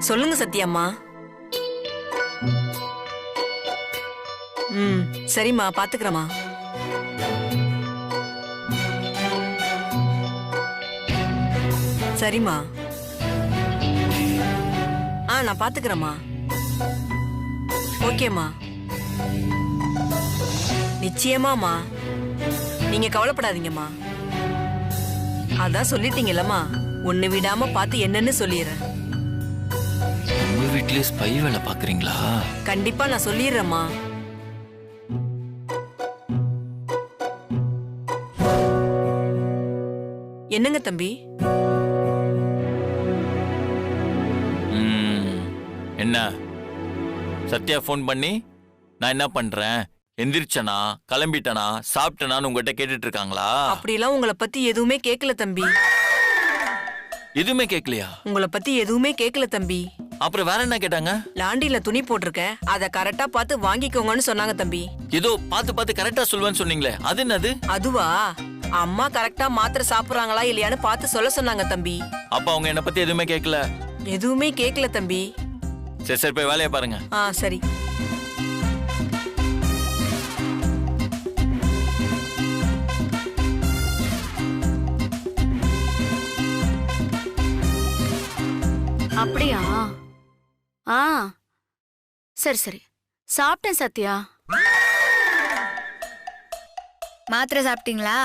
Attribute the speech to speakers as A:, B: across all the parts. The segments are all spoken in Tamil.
A: சொல்லுங்க சத்யாம்மா. சரிம்மா, பாத்துக்கிறேம்மா. சரிம்மா. நான் பாத்துக்கிறேம்மா. ஓகேம்மா. நிச்சயமாம்மா, நீங்க கவலைப்படாதீங்கம்மா. அதான் சொல்லிட்டீங்கல்லம்மா, ஒண்ணு விடாம பார்த்து என்னன்னு சொல்லிடுறேன்.
B: உங்க வீட்லயே ஸ்பை வேலை பாக்குறீங்களா?
A: கண்டிப்பா நான் சொல்லிடுறேம்மா. என்னங்க தம்பி?
B: என்ன சத்யா போன் பண்ணி நான் என்ன பண்றேன், எந்திரிச்சனா, கிளம்பிட்டனா, சாப்பிட்டனான்னு உங்ககிட்ட கேட்டுட்டு இருக்காங்களா?
A: அப்படிலாம் உங்களை பத்தி எதுவுமே கேட்கல தம்பி.
B: எதுவுமே கேட்கலையா?
A: உங்களை பத்தி எதுவுமே கேட்கல தம்பி.
B: அப்புறம் வேற என்ன கேட்டாங்க?
A: லாண்டில துணி போட்டிருக்கேன், அத கரெக்டா பார்த்து வாங்கிக்கோங்கன்னு சொன்னாங்க தம்பி.
B: ஏதோ பார்த்து கரெக்டா சொல்லுவேன்னு சொன்னீங்களே, அது என்னது?
A: அதுவா, அம்மா கரெக்டா மாத்திரை சாப்பிடுறாங்களா இல்லையான்னு பார்த்து சொல்ல சொன்னாங்க தம்பி.
B: அப்ப அவங்க என்ன பத்தி எதுவுமே கேட்கல?
A: எதுவுமே கேட்கல தம்பி.
B: சரி போய் வேலையை பாருங்க.
A: சரி.
C: அப்படியா? சரி சாப்பிட்டேன் சத்யா.
D: மாத்திரை சாப்பிட்டீங்களா?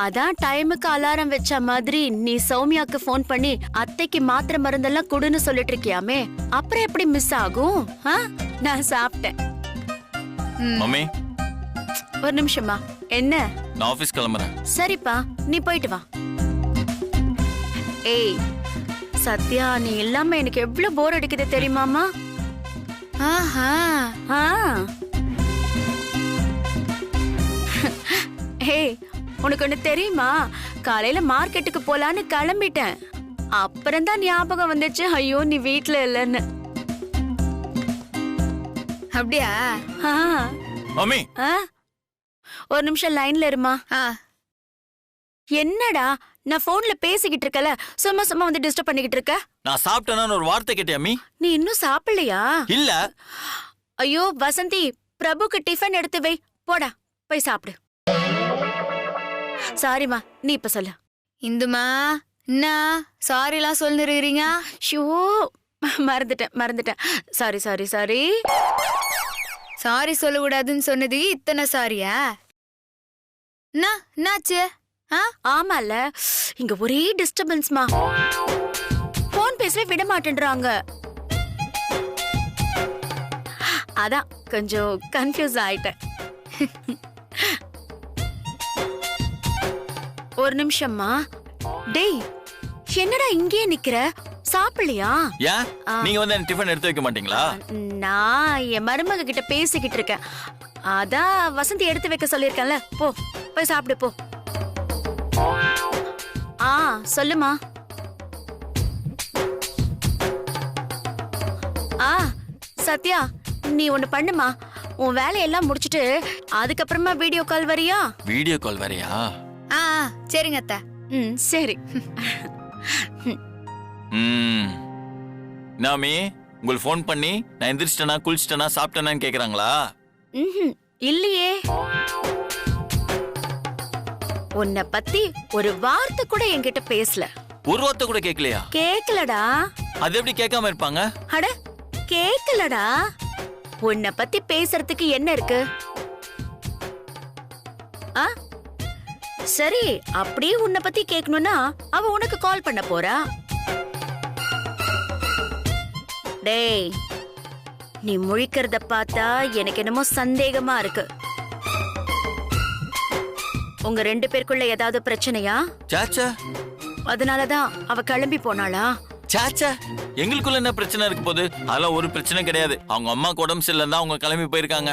C: அதான் டைமுக்கு அலாரம் வச்ச மாதிரி நீ சௌமியாக்கு போன் பண்ணி அத்தைக்கு மாத்திரை மருந்தெல்லாம் குடுன்னு சொல்லிட்டு இருக்கியாமே, அப்புறம் எப்படி மிஸ் ஆகும்? நான் சாப்பிட்டேன்.
B: மம்மி
C: ஒரு நிமிஷமா. என்ன?
B: நான் ஆபீஸ் கிளம்புறேன்.
C: சரிப்பா, நீ போயிட்டு வா. ஏய் சத்யா, நீ இல்லாம எனக்கு எவ்வளவு போர் அடிக்குது தெரியுமாமா?
D: ஆஹா.
C: ஏய், உனக்கு ஒண்ணு தெரியுமா? காலையில மார்க்கெட்டுக்கு போலான்னு கிளம்பிட்டேன். அப்புறம் தான் ஞாபகம் வந்துச்சு, ஐயோ நீ வீட்ல இல்லன்னு.
D: அப்படியா?
B: மம்மி
C: ஒரு நிமிஷம் லைன்ல இருமா. என்னடா, நான் போன்ல பேசிக்கிட்டு இருக்கல, சும்மா வந்து டிஸ்டர்ப் பண்ணிக்கிட்டு இருக்க?
B: நான் சாப்பிட்டேன்னு ஒரு வார்த்தை கேட்டியா அம்மி?
C: நீ இன்னும் சாப்பிடலையா?
B: இல்ல.
C: ஐயோ வசந்தி, பிரபுக்கு டிஃபன் எடுத்து வை, போடா போய் சாப்பிடு. சாரிமா, நீ இப்ப சொல்லு.
D: இந்துமா, என்ன சாரிலாம் சொல்லிருக்கீங்க?
C: ஷோ, மறந்துட்டேன். சாரி.
D: சாரி சொல்லக்கூடாதுன்னு சொன்னது இத்தனை சாரியா? என்னாச்சு?
C: ஆமால, இங்க ஒரே டிஸ்டர்பன்ஸ்மா. போன் பேசவே விட மாட்டேன்றாங்க. அதான் கொஞ்சம் கன்ஃபியூஸ் ஆயிட்டேன். ஒரு நிமிஷம்மா. டேய், என்னடா இங்கே நிக்கிற? சாப்பிடலையா?
B: ஏன் நீங்க வந்து என்ன டிஃபன் எடுத்து வைக்க மாட்டீங்களா?
C: நான் என் மருமக கிட்ட பேசிக்கிட்டு இருக்கேன். அதான் வசந்தி எடுத்து வைக்க சொல்லிருக்கேன்ல, போய் சாப்பிடு போ. சொல்லுமா. சத்யா, நீ ஒண்ணு பண்ணுமா, உன் வேலையெல்லாம் முடிச்சிட்டு அதுக்கப்புறமா வீடியோ கால் வரியா?
B: வீடியோ கால் வரியா?
D: சரிங்க அத்தை.
C: சரி.
B: நாமி உங்களுக்கு போன் பண்ணி நான் எந்திரிச்சிட்டனா, குளிச்சிட்டனா, சாப்பிட்டனான்னு கேக்குறாங்களா?
C: இல்லையே. உன்னை பத்தி ஒரு வார்த்தை கூட என்கிட்ட பேசல.
B: ஒரு வார்த்தை கூட கேட்கலையா?
C: கேக்கலடா.
B: அது எப்படி கேட்காம இருப்பாங்க?
C: அட கேக்கலடா. உன்னை பத்தி பேசுறதுக்கு என்ன இருக்கு? சரி, அப்படியே உன்னை பத்தி கேட்கணும்னா அவ உனக்கு கால் பண்ண போறா. டேய், நீ முழிக்கிறத பார்த்தா எனக்கு என்னமோ சந்தேகமா இருக்கு. உங்க 2 பேருக்குள்ள ஏதாவது பிரச்சனையா?
B: சாச்சா.
C: அதனாலதான் அவ கிளம்பி போனாளா?
B: சாச்சா, எங்களுக்குள்ள என்ன பிரச்சனை இருக்கு போது? அதெல்லாம் ஒரு பிரச்சனை கிடையாது. அவங்க அம்மா உடம்பு சரியில்லைன்னு அவங்க கிளம்பி போயிருக்காங்க.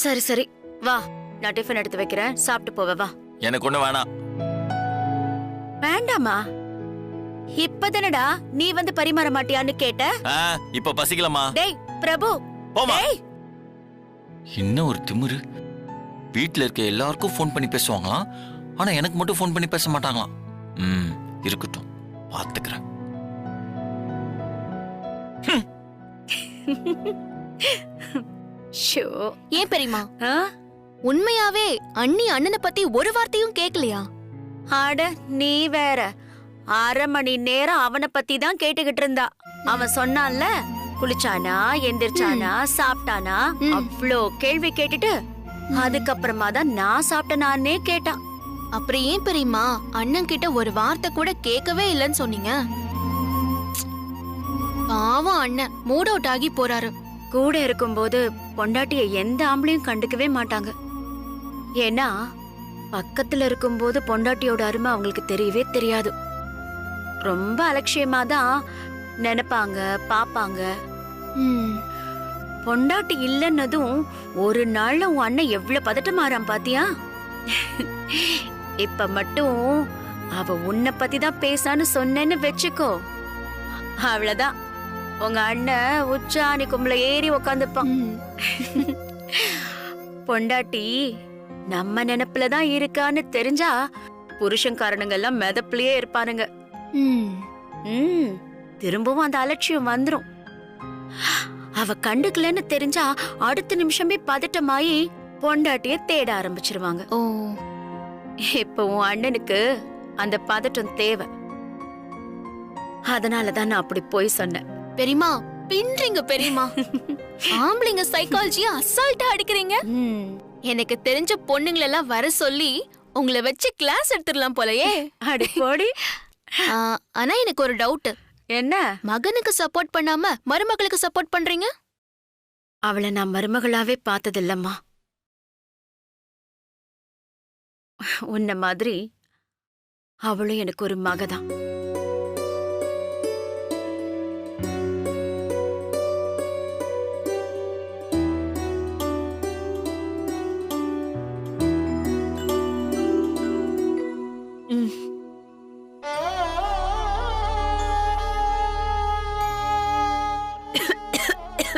C: சரி வா, நான் டிஃபன் எடுத்து வைக்கிறேன், சாப்பிட்டு போவ வா.
B: எனக்கு ஒண்ணு வேணாம்.
C: வேண்டாமா? இப்பதானடா நீ வந்து பரிமாற மாட்டியான்னு கேட்ட.
B: இப்ப பசிக்கலமா?
C: டேய் பிரபு,
B: டேய். இன்னும் ஒரு திமிரு. வீட்ல இருக்க எல்லாருக்கும் ஃபோன் பண்ணி பேசுவாங்களாம், ஆனா எனக்கு மட்டும் ஃபோன் பண்ணி பேச மாட்டாங்களாம். இருக்கட்டும், பாத்துக்கிறேன்.
C: ஷோ.
E: ஏன் பெரியமா
C: ஆ?
E: உண்மையாவே அண்ணி அண்ணனை பத்தி ஒரு வார்த்தையும் கேக்கலையா?
C: அட நீ வேற 1/2 மணி நேரம் அவனை பத்தி தான் கேட்டுக்கிட்டு இருந்தா. அவன் சொன்னான்ல, குளிச்சானா, எந்திரிச்சானா, சாப்பிட்டானா, அவ்ளோ கேள்வி கேட்டுட்டு அதுக்கப்புறமா தான் நான் சாப்பிட்டனானே கேட்டான்.
E: அப்புறம் ஏன் பெரியமா அண்ணன் கிட்ட ஒரு வார்த்தை கூட கேட்கவே இல்லைன்னு சொன்னீங்க? பாவம் அண்ணன் மூட் அவுட் ஆகி போறாரு.
C: கூட இருக்கும்போது பொண்டாட்டிய எந்த ஆம்பளையும் கண்டுக்கவே மாட்டாங்க. ஏன்னா பக்கத்துல இருக்கும்போது பொண்டாட்டியோட அருமை அவங்களுக்கு தெரியவே தெரியாது. ரொம்ப அலட்சியமா தான் நினைப்பாங்க, பாப்பாங்க. பொண்டாட்டி இல்லன்னதும் ஒரு நாள்ல உன் அண்ணன் எவ்வளவு பதட்டமாறான் பாத்தியா? இப்ப மட்டும் அவ உன்னை பத்தி தான் பேசான்னு சொன்னேன்னு வெச்சுக்கோ, அவ்வளவுதான். உங்க அண்ணன் உச்சாணி கும்பல ஏறி உக்காந்துப்பான். பொண்டாட்டி நம்ம நினைப்புலதான் இருக்கான்னு தெரிஞ்சா புருஷன்காரனுங்க எல்லாம் மெதப்புலயே இருப்பானுங்க. திரும்பவும் அந்த அலட்சியம் வந்துரும். அவ கண்டுக்கலன்னு தெரிஞ்சா அடுத்த நிமிஷமே பதட்டமாயி பொண்டாட்டிய தேட ஆரம்பிச்சிருவாங்க.
E: ஓ,
C: இப்ப உன் அண்ணனுக்கு அந்த பதட்டம் தேவை. அதனாலதான் நான் அப்படி போய் சொன்னேன்.
E: பெரியமா பின்றீங்க பெரியமா. ஆம்பளைங்க சைக்காலஜியா அசால்ட்டா அடிக்கிறீங்க. எனக்கு தெரிஞ்ச பொண்ணுங்களெல்லாம் வர சொல்லி உங்களை வச்சு கிளாஸ் எடுத்துடலாம் போலயே.
C: அடி போடி.
E: ஆனா எனக்கு ஒரு டவுட்.
C: என்ன?
E: மகனுக்கு சப்போர்ட் பண்ணாம மருமகளுக்கு சப்போர்ட் பண்றீங்க?
C: அவளை நான் மருமகளாவே பார்த்ததில்லம்மா. உன்ன மாதிரி அவளும் எனக்கு ஒரு மகதான்.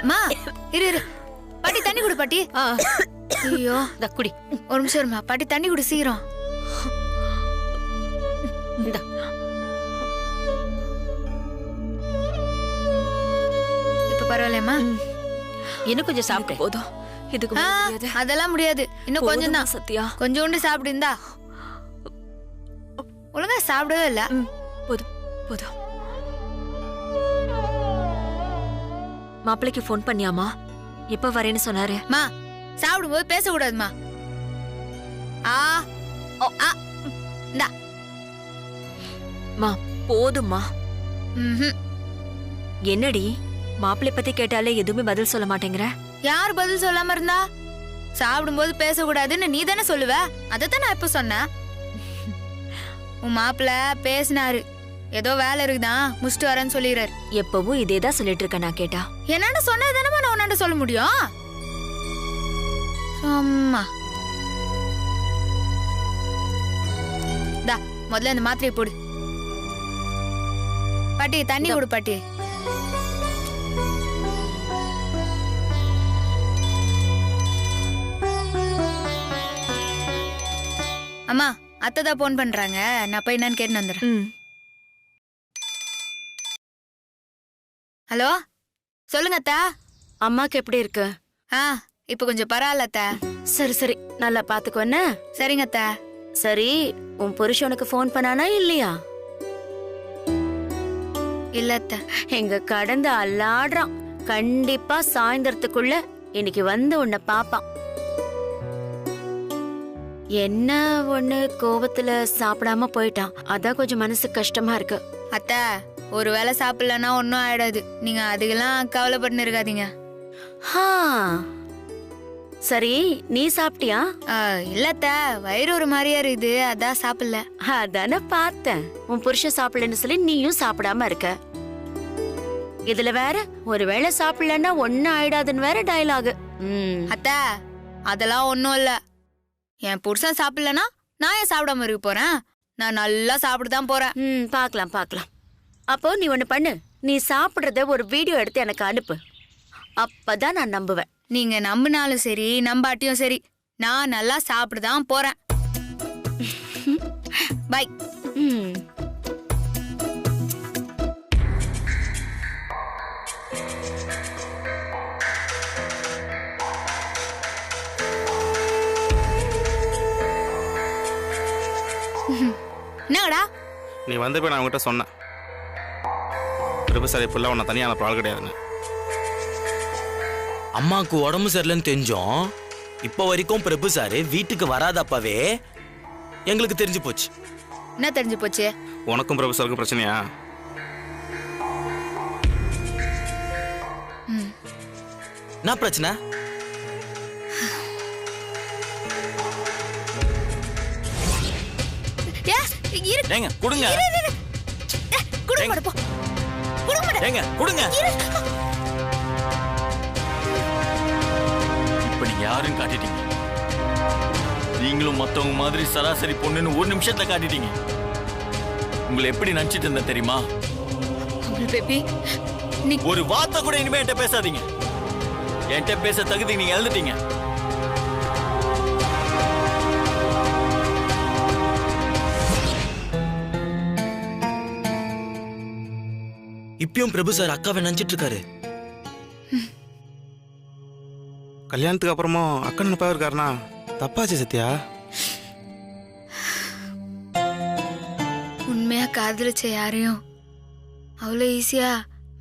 D: அம்மா இரு இரு, பாட்டி தண்ணி குடு பாட்டி. ஐயோ
C: குடி.
D: ஒரு நிமிஷம் இருமா பாட்டி, தண்ணி குடு சீக்கிரம். இப்ப பரவாயில்லையம்மா?
C: இன்னும் கொஞ்சம் சாப்பிட்டு போதும். இதுக்கு
D: அதெல்லாம் முடியாது, இன்னும் கொஞ்சம் தான்.
C: சத்யா,
D: கொஞ்சோண்டு சாப்பிடு. இந்தா, ஒழுங்கா சாப்பிடவே இல்ல.
C: போதும் போதும். மாப்பிள்ளைக்கு ஃபோன் பண்ணியாமா? எப்ப வரேன்னு சொன்னாரு?
D: மா சாப்பிடும்போது பேசக்கூடாதுமா. ஆ ஓ ஆ இந்தா.
C: மா போதும்மா.
D: ம்ஹும்.
C: என்னடி மாப்பிள்ளை பத்தி கேட்டாலே எதுவுமே பதில் சொல்ல மாட்டேங்கிற?
D: யார் பதில் சொல்லாம இருந்தா? சாப்பிடும்போது பேசக்கூடாதுன்னு நீ தானே சொல்லுவ. அதத்தான் நான் இப்ப சொன்னேன். உன் மாப்பிள்ள பேசினாரு, ஏதோ வேலை இருக்குதான் முடிச்சுட்டு வரேன்னு சொல்லிடுறாரு.
C: எப்பவும் இதேதான் சொல்லிட்டு இருக்க. நான் கேட்டா
D: என்னன்னு சொன்னதானே நான் உன்னாண்ட சொல்ல முடியும். அம்மா தா, முதல்ல இந்த மாத்திரையை போடு. பாட்டி தண்ணி கொடு பாட்டி. அம்மா அத்தை தான் போன் பண்றாங்க, நான் போய் என்னன்னு கேட்டு வந்துடுறேன். ஹலோ, சொல்லுங்க அத்தா.
C: அம்மாக்கு எப்படி இருக்கு?
D: இப்ப கொஞ்சம் பரவாயில்ல அத்தா.
C: சரி சரி, நல்லா பாத்துக்கோ என்ன?
D: சரிங்க அத்தா.
C: சரி, உன் புருஷனுக்கு ஃபோன் பண்ணானா இல்லையா?
D: இல்ல அத்தா.
C: எங்க கடந்து அல்லாடுறான். கண்டிப்பா சாயந்தரத்துக்குள்ள இன்னைக்கு வந்து உன்னை பாப்பான். என்ன ஒண்ணு கோபத்துல சாப்பிடாம போயிட்டான். அதான் கொஞ்சம் மனசு கஷ்டமா இருக்கு.
D: அத்தா, ஒரு வேளை சாப்பிடலன்னா ஒன்னும் ஆயிடாது. நீங்க அதுக்கெல்லாம் கவலைப்பட்டு இருக்காதீங்க.
C: சரி, நீ சாப்பிட்டியா?
D: இல்ல அத்தா, வயிறு ஒரு மாதிரியா இருக்குது, அதான் சாப்பிடல.
C: அதானே பார்த்தேன். உன் புருஷன் சாப்பிடலன்னு சொல்லி நீயும் சாப்பிடாம இருக்க. இதுல வேற ஒருவேளை சாப்பிடலன்னா ஒன்னும் ஆயிடாதுன்னு வேற டயலாக்.
D: அத்தா, அதெல்லாம் ஒன்னும் இல்ல. என் புருஷன் சாப்பிடலன்னா நான் ஏன் சாப்பிடாம இருக்க போறேன்? நான் நல்லா சாப்பிட்டுதான் போறேன்.
C: பாக்கலாம் பாக்கலாம். அப்போ நீ ஒண்ணு பண்ணு, நீ சாப்பிடுறத ஒரு வீடியோ எடுத்து எனக்கு அனுப்பு. அப்பதான் நான் நம்புவேன்.
D: நீங்க நம்பினாலும் சரி நம்பாட்டியும் சரி, நான் நல்லா சாப்பிட்டுதான் போறேன். பை.
F: நீ வந்தப்போ நான் உங்ககிட்ட சொன்னேன், பிரபு சார் இப்பெல்லாம் உன்னை தனியாக அனுப்புற ஆள் கிடையாதுன்னு.
G: அம்மாவுக்கு உடம்பு சரியில்லைன்னு தெரிஞ்சோம். இப்போ வரைக்கும் பிரபு சார் வீட்டுக்கு வராதப்பவே எங்களுக்கு தெரிஞ்சு போச்சு.
D: என்ன தெரிஞ்சு போச்சு?
F: உனக்கும் பிரபு சாருக்கும் பிரச்சனையா?
G: என்ன பிரச்சனை?
B: ஏங்க கொடுங்க,
D: குடுங்க மாட்டா போ. குடுங்க மாட்டா.
B: ஏங்க கொடுங்க. இப்ப நீங்க யாரும் காட்டிட்டீங்க. நீங்களும் மத்தவங்க மாதிரி சராசரி பொண்ணுன்னு ஒரு நிமிஷத்துல காட்டிட்டீங்க. உங்களை எப்படி நினைச்சிட்டு இருந்தேன் தெரியுமா?
D: பேபி, நீ
B: ஒரு வார்த்தை கூட இனிமே என்கிட்ட பேசாதீங்க. என்கிட்ட பேச தகுதி நீங்க எழுந்துட்டீங்க.
G: இப்பயும் பிரபு சார் அக்காவை நினைச்சிட்டு இருக்காரு.
F: கல்யாணத்துக்கு அப்புறமா அக்கா நினைப்பாக இருக்காருண்ணா தப்பாச்சு சத்யா.
D: உண்மையா காதலிச்ச யாரையும் அவ்வளோ ஈஸியா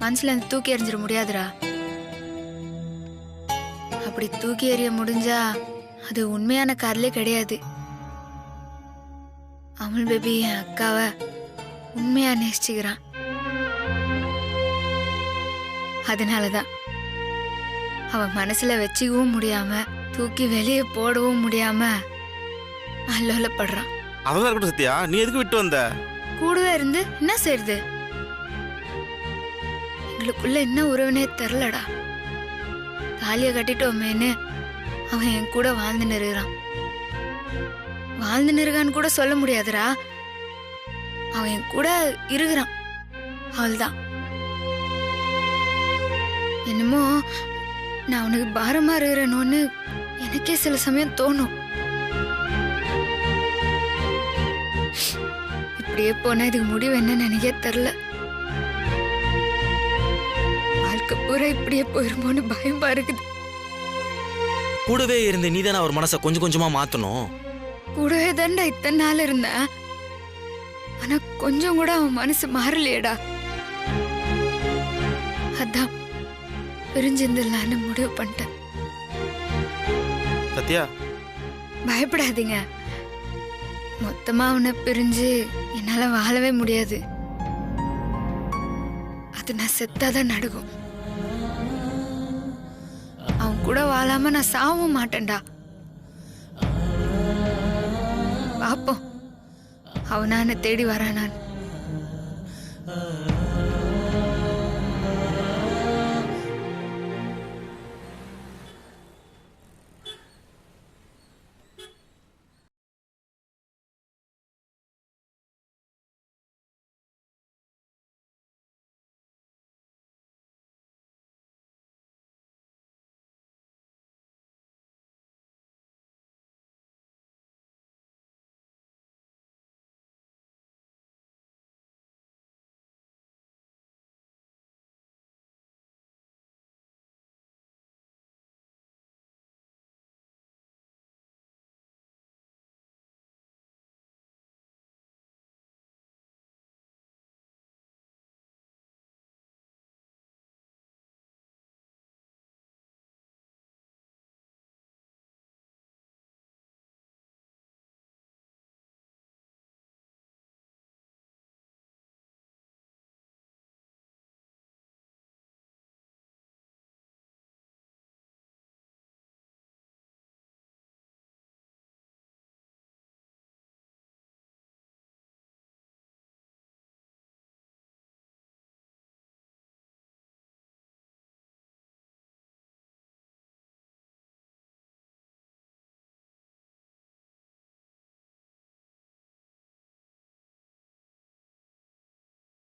D: மனசுல இருந்து தூக்கி எறிஞ்சிட முடியாதுடா. அப்படி தூக்கி எறிய முடிஞ்சா அது உண்மையான காதலே கிடையாது. அமுல் பேபி என் அக்காவை உண்மையா நேசிச்சுக்கிறான். அதனாலதான் அவன் மனசுல வச்சுக்கவும் முடியாம தூக்கி வெளியே போடவும் முடியாம அல்லோலப்படுறான்.
F: அதெல்லாம் இருக்கட்டும் சத்யா, நீ எதுக்கு விட்டு வந்த?
D: கூடவே இருந்து என்ன செய்யுது? எங்களுக்குள்ள என்ன உறவுனே தெரிலடா. தாலிய கட்டிட்டோமேன்னு அவன் என் கூட வாழ்ந்து நிறுகிறான். வாழ்ந்து நிறுகான்னு கூட சொல்ல முடியாதுடா. அவன் என் கூட இருக்கிறான், அவள்தான். என்னமோ நான் அவனுக்கு பாரமா இருக்கிறேனோன்னு எனக்கே சில சமயம் தோணும். இப்படியே போனா இதுக்கு முடிவு என்னன்னு எனக்கே தெரியல. வாழ்க்கை பூரா இப்படியே போயிருமோன்னு பயமா இருக்குது.
G: கூடவே இருந்து நீதானே அவர் மனசை கொஞ்சம் கொஞ்சமா மாத்தணும்.
D: கூடவே தான்டா இத்தனை நாள் இருந்தேன். ஆனா கொஞ்சம் கூட அவன் மனசு மாறலையேடா. அதான் பிரிஞ்சிருந்துடலான்னு முடிவு பண்ணிட்டேன்.
F: சத்யா,
D: பயப்படாதீங்க. மொத்தமா அவனை பிரிஞ்சு என்னால வாழவே முடியாது. அது நான் செத்தாதான் நடக்கும். அவன் கூட வாழாம நான் சாகவும் மாட்டேன்டா. பாப்போம் அவனா என்னை தேடி வரானான்.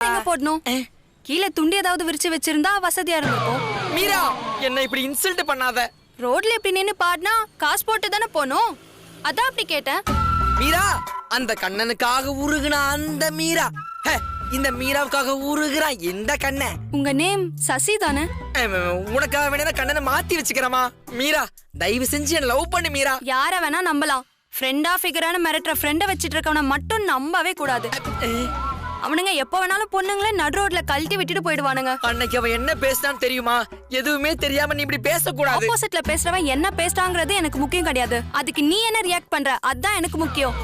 H: எங்க போடணும்? கீழே துண்டி ஏதாவது விரிச்சு வச்சிருந்தா வசதியா இருந்திருக்கும்.
I: மீரா, என்ன இப்படி இன்சல்ட் பண்ணாத.
H: ரோட்ல எப்படி நின்னு பாடினா காசு போட்டு தானே போனோம், அதான் அப்படி கேட்டேன்.
I: மீரா, அந்த கண்ணனுக்காக உருகுனா அந்த மீரா, இந்த மீராவுக்காக உருகுறான் இந்த கண்ணன்.
H: உங்க நேம் சசி தானே?
I: உனக்காக வேணா கண்ணனை மாத்தி வச்சுக்கிறமா. மீரா, தயவு செஞ்சு என்ன லவ் பண்ணு மீரா.
H: யார வேணா நம்பலாம், ஃப்ரெண்டா ஃபிகரான மிரட்டுற ஃப்ரெண்ட வச்சிட்டு இருக்கவன மட்டும் நம்பவே கூடாது. அவனுங்க எப்ப வேணாலும் பொண்ணுங்கள நடு ரோட்ல கழட்டி விட்டுட்டு போயிடுவானுங்க.
I: அன்னைக்கு அவன் என்ன பேசினான்னு தெரியுமா? எதுவுமே தெரியாம நீ இப்படி பேசக்கூடாது.
H: ஆப்போசிட்ல பேசுறவன் என்ன பேசுறாங்கிறது எனக்கு முக்கியம் கிடையாது. அதுக்கு நீ என்ன ரியாக்ட் பண்ற அதான் எனக்கு முக்கியம்.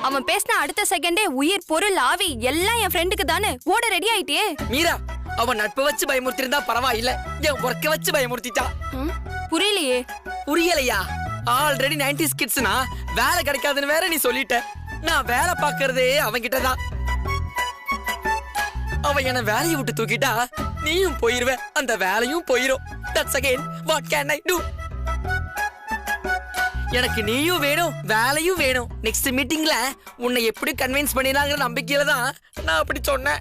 H: அவன் பேசின அடுத்த செகண்டே உயிர் பொருள் ஆவி எல்லாம் என் ஃப்ரெண்டுக்கு தானே. ஓட ரெடி ஆயிட்டியே.
I: மீரா, அவன் நட்பை வச்சு பயமுறுத்திருந்தா பரவாயில்ல, என் ஒர்க்க வச்சு பயமுறுத்திட்டா.
H: புரியலையே.
I: புரியலையா? ஆல்ரெடி 90s கிட்ஸ்னா வேலை கிடைக்காதுன்னு வேற நீ சொல்லிட்ட. நான் வேலை பாக்குறதே அவன்கிட்டதான். அவன் என்ன வேலையை விட்டு தூக்கிட்டா நீயும் போயிருவ, அந்த வேலையும் போயிரும். That's again what can I do? எனக்கு நீயும் வேணும், வேலையும் வேணும். நெக்ஸ்ட் மீட்டிங்ல உன்னை எப்படி கன்வின்ஸ் பண்ணிடலாங்கிற நம்பிக்கையில தான் நான் அப்படி சொன்னேன்.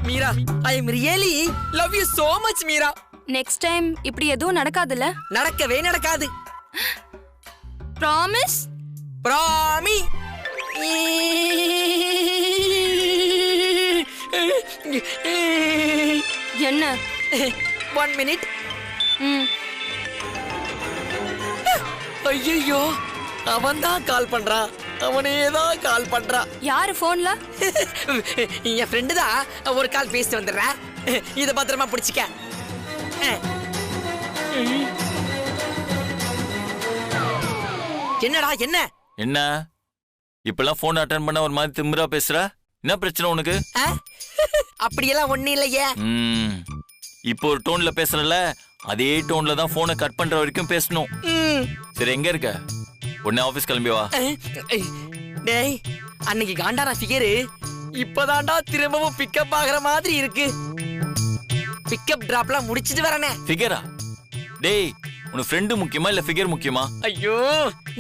I: Meera, I am really love you so much Meera.
H: Next time இப்படி எதுவும் நடக்காதுல்ல?
I: நடக்கவே நடக்காது.
H: ப்ராமிஸ்?
I: பிராமி.
H: என்ன?
I: 1 minute.
H: ம்.
I: ஐயோ, அவன் தான் கால் பண்றான். அவனே தான் கால் பண்றான்.
H: யாரு போன்ல?
I: என் ஃப்ரெண்டு தான். ஒரு கால் பேசிட்டு வந்துடுறேன். இத பத்திரமா பிடிச்சிக்க. என்னடா என்ன?
B: என்ன இப்பெல்லாம் போன் அட்டெண்ட் பண்ண ஒரு மாதிரி திமிரா பேசுற? என்ன பிரச்சனை உனக்கு?
I: அப்படியெல்லாம் ஒண்ணு இல்லையே.
B: இப்போ ஒரு டோன்ல பேசுறல, அதே டோன்ல தான் போனை கட் பண்ற வரைக்கும் பேசணும். சரி, எங்க இருக்க? உடனே ஆபீஸ் கிளம்பி வா.
I: டேய், அன்னைக்கு காண்டாரா ஃபிகர் இப்பதான்டா திரும்பவும் பிக்கப் ஆகுற மாதிரி இருக்கு. பிக்கப் டிராப்லாம் முடிச்சிட்டு வரனே.
B: ஃபிகரா? டேய், உனக்கு ஃப்ரெண்டு முக்கியமா இல்ல ஃபிகர் முக்கியமா?
I: ஐயோ,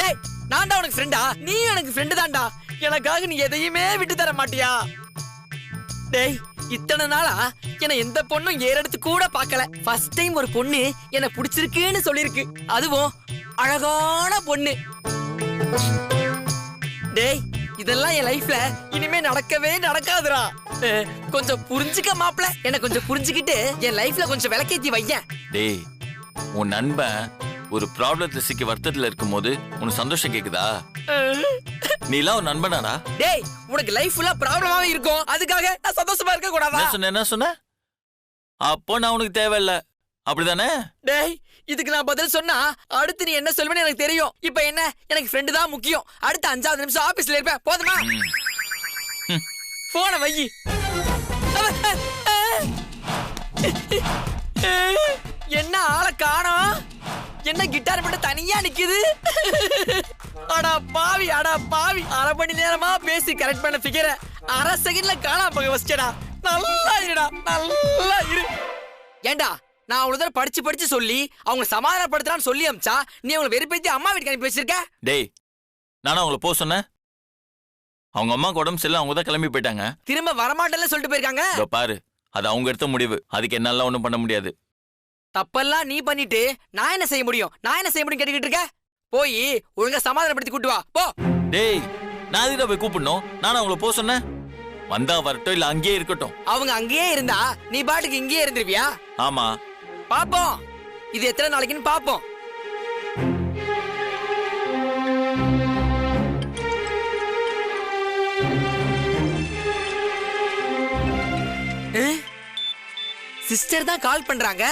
I: டேய், நான் தான் உனக்கு ஃப்ரெண்டா? நீ எனக்கு ஃப்ரெண்டு தான்டா. எனக்காக நீ எதையுமே விட்டு தர மாட்டியா? டேய், இத்தனை நாளா என்ன எந்த பொண்ணும் ஏறெடுத்து கூட பார்க்கல. ஃபர்ஸ்ட் டைம் ஒரு பொண்ணு என்ன பிடிச்சிருக்குன்னு சொல்லிருக்கு. அதுவும் அழகான பொண்ணு. டேய், இதெல்லாம் என் லைஃப்ல இனிமே நடக்கவே நடக்காதுடா. கொஞ்சம் புரிஞ்சுக்க மாப்ள. என்ன கொஞ்சம் புரிஞ்சுக்கிட்டு என் லைஃப்ல கொஞ்சம் விளக்கேத்தி வையேன்.
B: டேய், உன் நண்பன் ஒரு ப்ராப்ளத்துல சிக்கி வருத்தத்துல இருக்கும்போது உனக்கு சந்தோஷம் கேக்குதா? நீ எல்லாம் ஒரு நண்பனாடா?
I: டேய், உனக்கு லைஃப் ஃபுல்லா ப்ராப்ளமாவே இருக்கும். அதுக்காக நான் சந்தோஷமா இருக்க கூடாதா?
B: என்ன சொன்ன? அப்போ நான் உனக்கு தேவையில்ல, அப்படிதானே?
I: டேய், இதுக்கு நான் பதில் சொன்னா அடுத்து நீ என்ன சொல்வேன்னு எனக்கு தெரியும். இப்போ என்ன, எனக்கு ஃப்ரெண்டு தான் முக்கியம். அடுத்த 5வது நிமிஷம் ஆபீஸ்ல இருப்பேன். போதுமா? போன வை. என்ன ஆளை காணோம்? என்ன கிட்டார் மட்டும் தனியா நிக்குது? அடா பாவி, அடா பாவி. 1/2 மணி நேரமா பேசி கரெக்ட் பண்ண ஃபிகரை 1/2 செகண்ட்ல காணாம போக வச்சிட்டடா. நல்லா இருடா, நல்லா இரு. ஏண்டா, நான் அவ்வளவு படிச்சு படிச்சு சொல்லி அவங்க சமாதானப்படுத்துறான்னு சொல்லி அமிச்சா நீ அவங்களை வெறுப்பேத்தி அம்மா வீட்டுக்கு அனுப்பி வச்சிருக்க.
B: டேய், நானும் அவங்கள போக சொன்னேன். அவங்க அம்மாக்கு உடம்பு சரியில்லை, அவங்க தான் கிளம்பி போயிட்டாங்க.
I: திரும்ப வரமாட்டேன்னு சொல்லிட்டு போயிருக்காங்க.
B: பாரு, அது அவங்க எடுத்த முடிவு. அதுக்கு என்னால ஒண்ணும் பண்ண முடியாது.
I: தப்பெல்லாம் நீ பண்ணிட்டு நான் என்ன செய்ய முடியும்? நான் என்ன செய்ய முடியும் கேட்டுக்கிட்டு இருக்க? போய் ஒழுங்கா சமாதானப்படுத்தி கூட்டு வா, போ.
B: டேய், நான் அதுக்கு போய் கூப்பிடணும்? நானும் அவங்கள போக சொன்னேன். வந்தா வரட்டும், இல்ல அங்கேயே இருக்கட்டும்.
I: அவங்க அங்கேயே இருந்தா நீ பாட்டுக்கு இங்கேயே இருந்துருவியா?
B: ஆமா,
I: பாப்போம். இது எத்தனை நாளைக்குன்னு பாப்போம். சிஸ்டர் தான் கால் பண்றாங்க.